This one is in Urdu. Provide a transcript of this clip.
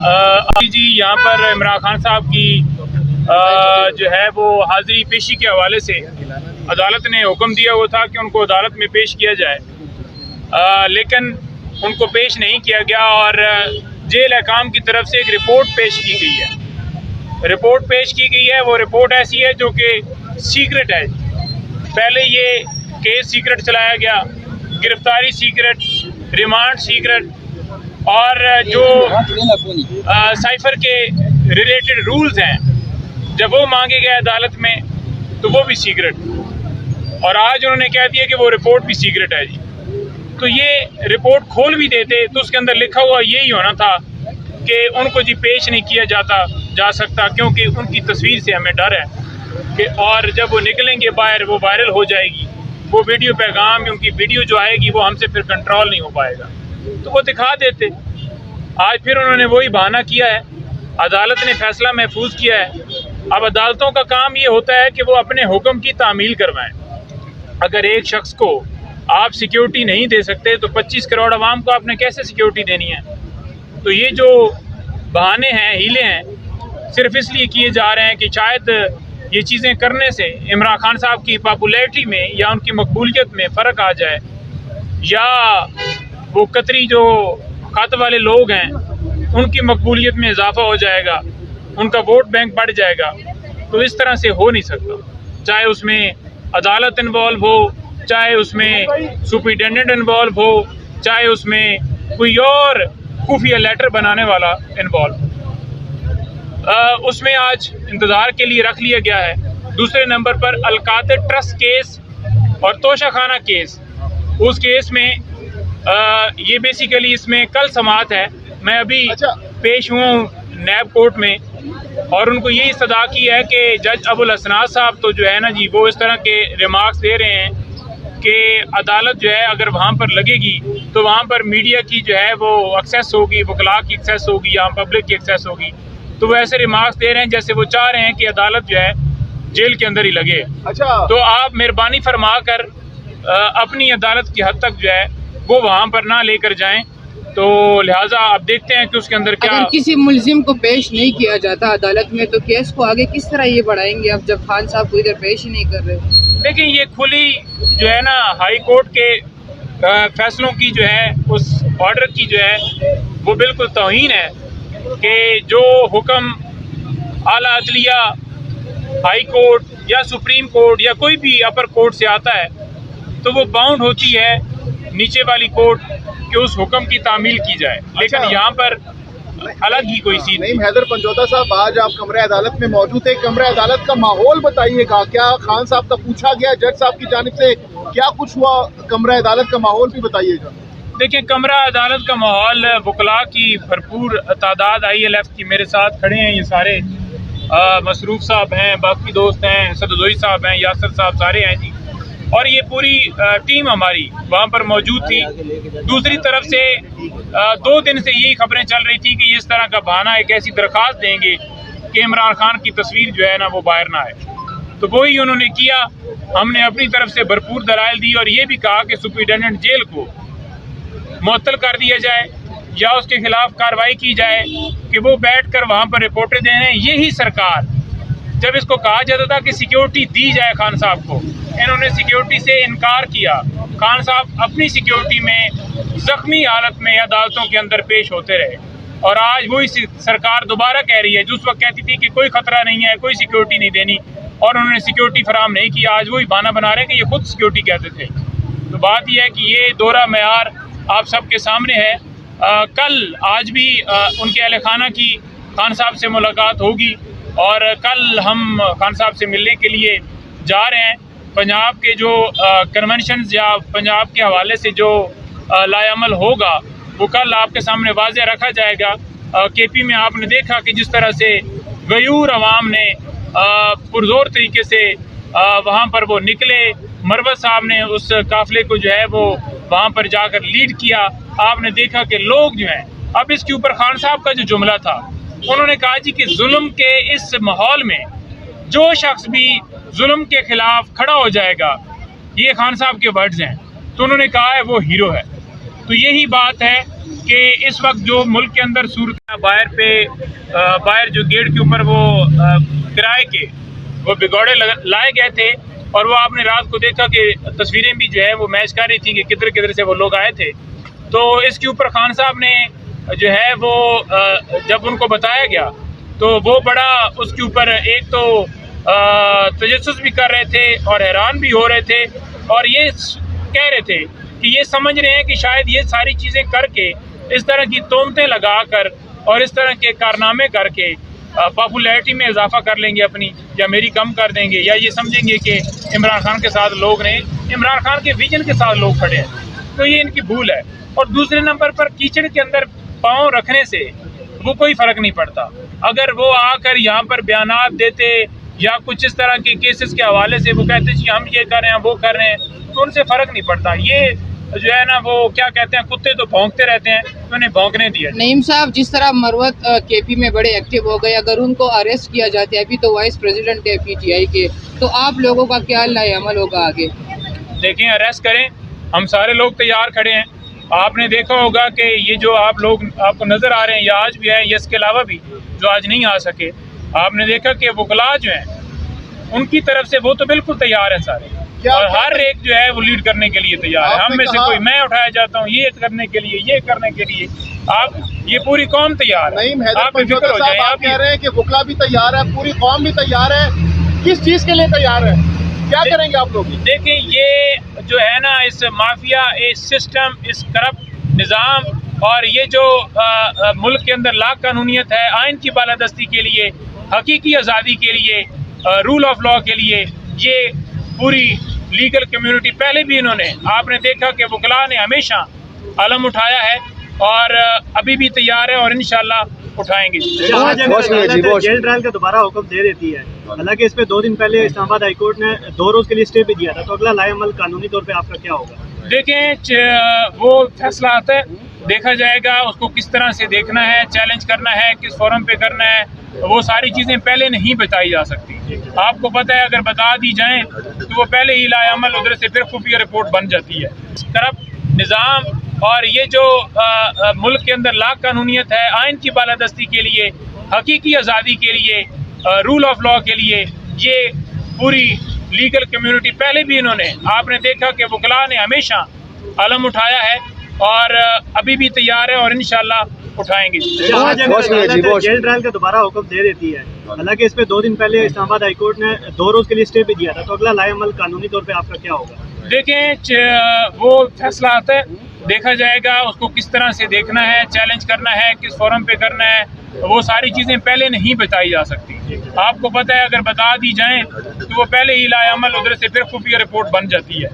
جی یہاں پر عمران خان صاحب کی جو ہے وہ حاضری پیشی کے حوالے سے عدالت نے حکم دیا ہوا تھا کہ ان کو عدالت میں پیش کیا جائے، لیکن ان کو پیش نہیں کیا گیا اور جیل حکام کی طرف سے ایک رپورٹ پیش کی گئی ہے۔ وہ رپورٹ ایسی ہے جو کہ سیکرٹ ہے۔ پہلے یہ کیس سیکرٹ چلایا گیا، گرفتاری سیکرٹ، ریمانڈ سیکرٹ، اور جو سائفر کے ریلیٹڈ رولز ہیں جب وہ مانگے گئے عدالت میں تو وہ بھی سیکرٹ، اور آج انہوں نے کہہ دیا کہ وہ رپورٹ بھی سیکرٹ ہے جی۔ تو یہ رپورٹ کھول بھی دیتے تو اس کے اندر لکھا ہوا یہی ہونا تھا کہ ان کو جی پیش نہیں کیا جا سکتا، کیونکہ ان کی تصویر سے ہمیں ڈر ہے کہ اور جب وہ نکلیں گے باہر وہ وائرل ہو جائے گی، وہ ویڈیو پیغام، ان کی ویڈیو جو آئے گی وہ ہم سے پھر کنٹرول نہیں ہو پائے گا، تو وہ دکھا دیتے۔ آج پھر انہوں نے وہی بہانہ کیا ہے، عدالت نے فیصلہ محفوظ کیا ہے۔ اب عدالتوں کا کام یہ ہوتا ہے کہ وہ اپنے حکم کی تعمیل کروائیں۔ اگر ایک شخص کو آپ سیکیورٹی نہیں دے سکتے تو 25 کروڑ عوام کو آپ نے کیسے سیکیورٹی دینی ہے؟ تو یہ جو بہانے ہیں، ہیلے ہیں، صرف اس لیے کیے جا رہے ہیں کہ شاید یہ چیزیں کرنے سے عمران خان صاحب کی پاپولیرٹی میں یا ان کی مقبولیت میں فرق آ جائے، یا وہ قطری جو خط والے لوگ ہیں ان کی مقبولیت میں اضافہ ہو جائے گا، ان کا ووٹ بینک بڑھ جائے گا۔ تو اس طرح سے ہو نہیں سکتا، چاہے اس میں عدالت انوالو ہو، چاہے اس میں سپرنٹینڈنٹ انوالو ہو، چاہے اس میں کوئی اور خفیہ لیٹر بنانے والا انوالو ہو۔ اس میں آج انتظار کے لیے رکھ لیا گیا ہے۔ دوسرے نمبر پر القاتل ٹرسٹ کیس اور توشہ خانہ کیس، اس کیس میں یہ بیسیکلی اس میں کل سماعت ہے۔ میں ابھی پیش ہوں نیب کورٹ میں، اور ان کو یہی استدعا کی ہے کہ جج ابو الحسنات صاحب تو جو ہے نا جی وہ اس طرح کے ریمارکس دے رہے ہیں کہ عدالت جو ہے اگر وہاں پر لگے گی تو وہاں پر میڈیا کی جو ہے وہ ایکسیس ہوگی، وکلاء کی ایکسیس ہوگی، یا پبلک کی ایکسیس ہوگی۔ تو وہ ایسے ریمارکس دے رہے ہیں جیسے وہ چاہ رہے ہیں کہ عدالت جو ہے جیل کے اندر ہی لگے۔ تو آپ مہربانی فرما کر اپنی عدالت کی حد تک جو ہے وہ وہاں پر نہ لے کر جائیں۔ تو لہٰذا آپ دیکھتے ہیں کہ اس کے اندر کیا، اگر کسی ملزم کو پیش نہیں کیا جاتا عدالت میں تو کیس کو آگے کس طرح یہ بڑھائیں گے آپ، جب خان صاحب کو ادھر پیش ہی نہیں کر رہے؟ دیکھیں یہ کھلی جو ہے نا ہائی کورٹ کے فیصلوں کی جو ہے اس آرڈر کی جو ہے وہ بالکل توہین ہے کہ جو حکم اعلیٰ عدلیہ، ہائی کورٹ یا سپریم کورٹ یا کوئی بھی اپر کورٹ سے آتا ہے تو وہ باؤنڈ ہوتی ہے نیچے والی کورٹ کہ اس حکم کی تعمیل کی جائے، لیکن یہاں پر الگ ہی کوئی سی نعیم حیدر پنجوتا صاحب، آج آپ کمرہ عدالت میں موجود ہیں، کمرہ عدالت کا ماحول بتائیے گا، کیا خان صاحب کا پوچھا گیا جج صاحب کی جانب سے، کیا کچھ ہوا کمرہ عدالت کا ماحول بھی بتائیے گا؟ دیکھیں کمرہ عدالت کا ماحول، وکلاء کی بھرپور تعداد، ILF کی میرے ساتھ کھڑے ہیں یہ سارے، مصروف صاحب ہیں، باقی دوست ہیں، سدوزوئی صاحب ہیں، یاسر صاحب، سارے ہیں جی، اور یہ پوری ٹیم ہماری وہاں پر موجود تھی۔ دوسری طرف سے 2 دن سے یہی خبریں چل رہی تھی کہ اس طرح کا بہانہ ایک ایسی درخواست دیں گے کہ عمران خان کی تصویر جو ہے نا وہ باہر نہ آئے، تو وہی انہوں نے کیا۔ ہم نے اپنی طرف سے بھرپور دلائل دی اور یہ بھی کہا کہ سپرنٹینڈنٹ جیل کو معطل کر دیا جائے یا اس کے خلاف کارروائی کی جائے کہ وہ بیٹھ کر وہاں پر رپورٹیں دے رہے ہیں۔ یہی سرکار، جب اس کو کہا جاتا تھا کہ سیکیورٹی دی جائے خان صاحب کو، انہوں نے سیکیورٹی سے انکار کیا۔ خان صاحب اپنی سیکیورٹی میں زخمی حالت میں عدالتوں کے اندر پیش ہوتے رہے، اور آج وہی سرکار دوبارہ کہہ رہی ہے، جس وقت کہتی تھی کہ کوئی خطرہ نہیں ہے، کوئی سیکیورٹی نہیں دینی، اور انہوں نے سیکیورٹی فراہم نہیں کی، آج وہی بہانہ بنا رہے ہیں کہ یہ خود سیکیورٹی کہتے تھے۔ تو بات یہ ہے کہ یہ دورہ معیار آپ سب کے سامنے ہے۔ کل آج بھی ان کے اہل خانہ کی خان صاحب سے ملاقات ہوگی، اور کل ہم خان صاحب سے ملنے کے لیے جا رہے ہیں۔ پنجاب کے جو کنونشنز یا پنجاب کے حوالے سے جو لائے عمل ہوگا وہ کل آپ کے سامنے واضح رکھا جائے گا۔ KP میں آپ نے دیکھا کہ جس طرح سے غیور عوام نے پرزور طریقے سے وہاں پر وہ نکلے، مروت صاحب نے اس قافلے کو جو ہے وہ وہاں پر جا کر لیڈ کیا۔ آپ نے دیکھا کہ لوگ جو ہیں، اب اس کے اوپر خان صاحب کا جو جملہ تھا، انہوں نے کہا جی کہ ظلم کے اس ماحول میں جو شخص بھی ظلم کے خلاف کھڑا ہو جائے گا، یہ خان صاحب کے ورڈز ہیں، تو انہوں نے کہا ہے وہ ہیرو ہے۔ تو یہی بات ہے کہ اس وقت جو ملک کے اندر صورت باہر جو گیٹ کے اوپر وہ کرائے کے وہ بگوڑے لائے گئے تھے، اور وہ آپ نے رات کو دیکھا کہ تصویریں بھی جو ہے وہ میچ کر رہی تھیں کہ کدھر کدھر سے وہ لوگ آئے تھے. تو اس کے اوپر خان صاحب نے جو ہے وہ جب ان کو بتایا گیا تو وہ بڑا اس کے اوپر ایک تو تجسس بھی کر رہے تھے اور حیران بھی ہو رہے تھے، اور یہ کہہ رہے تھے کہ یہ سمجھ رہے ہیں کہ شاید یہ ساری چیزیں کر کے اس طرح کی تہمتیں لگا کر اور اس طرح کے کارنامے کر کے پاپولیرٹی میں اضافہ کر لیں گے اپنی، یا میری کم کر دیں گے، یا یہ سمجھیں گے کہ عمران خان کے ساتھ لوگ نے عمران خان کے ویژن کے ساتھ لوگ کھڑے ہیں. تو یہ ان کی بھول ہے. اور دوسرے نمبر پر کیچڑ کے اندر پاؤں رکھنے سے وہ کوئی فرق نہیں پڑتا. اگر وہ آ کر یہاں پر بیانات دیتے یا کچھ اس طرح کے کیسز کے حوالے سے وہ کہتے جی ہم یہ کر رہے ہیں وہ کر رہے ہیں، تو ان سے فرق نہیں پڑتا. یہ جو ہے نا وہ کیا کہتے ہیں، کتے تو بھونکتے رہتے ہیں، تو انہیں بھونکنے دیا. نعیم صاحب، جس طرح مروت کے پی میں بڑے ایکٹیو ہو گئے، اگر ان کو اریسٹ کیا جاتا ہے، ابھی تو وائس پریزیڈنٹ ہے پی ٹی آئی کے، تو آپ لوگوں کا کیا نئے عمل ہوگا آگے؟ دیکھیں اریسٹ کریں، ہم سارے لوگ تیار کھڑے ہیں. آپ نے دیکھا ہوگا کہ یہ جو آپ لوگ آپ کو نظر آ رہے ہیں یا آج بھی ہیں یا اس کے علاوہ بھی جو آج نہیں آ سکے، آپ نے دیکھا کہ وکلاء جو ہیں ان کی طرف سے وہ تو بالکل تیار ہیں سارے، اور ہر ایک جو ہے وہ لیڈ کرنے کے لیے تیار ہے. ہم میں سے کوئی میں اٹھایا جاتا ہوں یہ کرنے کے لیے، یہ کرنے کے لیے. آپ یہ پوری قوم تیار ہے. نعیم حیدر آپ بے فکر پنجوتا ہو صاحب جائیں. آپ کہہ رہے ہیں کہ وکلا بھی تیار ہے، پوری قوم بھی تیار ہے، کس چیز کے لیے تیار ہے؟ کیا کریں گے آپ لوگ؟ دیکھیں یہ جو ہے نا اس مافیا، اس سسٹم، اس کرپٹ نظام، اور یہ جو ملک کے اندر لا قانونیت ہے، آئین کی بالادستی کے لیے، حقیقی آزادی کے لیے، رول آف لا کے لیے، یہ پوری لیگل کمیونٹی پہلے بھی انہوں نے آپ نے دیکھا کہ وکلاء نے ہمیشہ علم اٹھایا ہے اور ابھی بھی تیار ہے اور انشاءاللہ اٹھائیں گے. جیل ٹرائل کا دوبارہ حکم دے دیتی ہے، حالانکہ اس پہ 2 دن پہلے اسلام آباد ہائی کورٹ نے 2 روز کے لیے اسٹے بھی دیا تھا، تو اگلا لائے عمل قانونی طور پہ آپ کا کیا ہوگا؟ دیکھیں وہ فیصلہ آتا ہے، دیکھا جائے گا اس کو کس طرح سے دیکھنا ہے، چیلنج کرنا ہے، کس فورم پہ کرنا ہے. وہ ساری چیزیں پہلے نہیں بتائی جا سکتی. آپ کو پتہ ہے اگر بتا دی جائیں تو وہ پہلے ہی لائے عمل ادھر سے پھر خفیہ رپورٹ بن جاتی ہے. کرپٹ نظام اور یہ جو ملک کے اندر لا قانونیت ہے، آئین کی بالادستی کے لیے، حقیقی آزادی کے لیے، رول آف لا کے لیے، یہ پوری لیگل کمیونٹی پہلے بھی انہوں نے آپ نے دیکھا کہ وکلاء نے ہمیشہ علم اٹھایا ہے اور ابھی بھی تیار ہے اور انشاءاللہ اٹھائیں گے. جیل ٹرائل کا دوبارہ حکم دے دیتی ہے، حالانکہ اس پہ 2 دن پہلے اسلام آباد ہائی کورٹ نے 2 روز کے لیے اسٹے بھی دیا تھا، تو اگلا لائے عمل قانونی طور پہ آپ کا کیا ہوگا؟ دیکھیں وہ فیصلہ آتا ہے، دیکھا جائے گا اس کو کس طرح سے دیکھنا ہے، چیلنج کرنا ہے، کس فورم پہ کرنا ہے. وہ ساری چیزیں پہلے نہیں بتائی جا سکتی. آپ کو پتہ ہے اگر بتا دی جائیں تو وہ پہلے ہی لائے عمل ادھر سے پھر خفیہ رپورٹ بن جاتی ہے.